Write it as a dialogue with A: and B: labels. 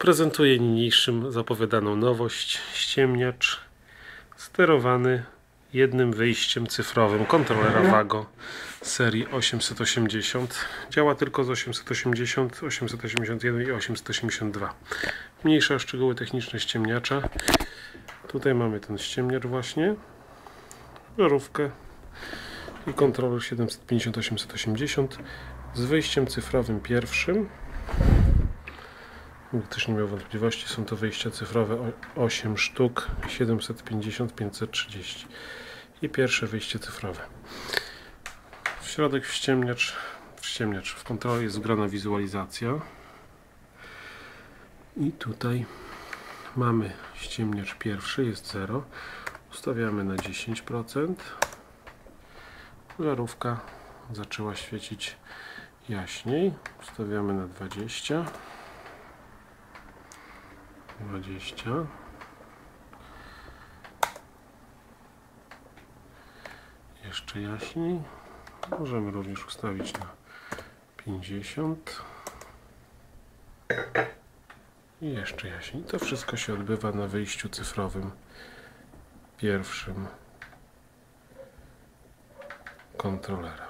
A: Prezentuję niniejszym zapowiadaną nowość. Ściemniacz sterowany jednym wyjściem cyfrowym kontrolera Wago serii 880. Działa tylko z 880, 881 i 882. Mniejsze o szczegóły techniczne ściemniacza. Tutaj mamy ten ściemniacz właśnie, żarówkę i kontroler 750-880 z wyjściem cyfrowym pierwszym. Gdyby ktoś nie miał wątpliwości, są to wyjścia cyfrowe 8 sztuk, 750-530 i pierwsze wyjście cyfrowe. W środek w kontroli jest wgrana wizualizacja i tutaj mamy ściemniacz pierwszy, jest 0, ustawiamy na 10%, żarówka zaczęła świecić jaśniej, ustawiamy na 20, jeszcze jaśniej, możemy również ustawić na 50 i jeszcze jaśniej. To wszystko się odbywa na wyjściu cyfrowym pierwszym kontrolera.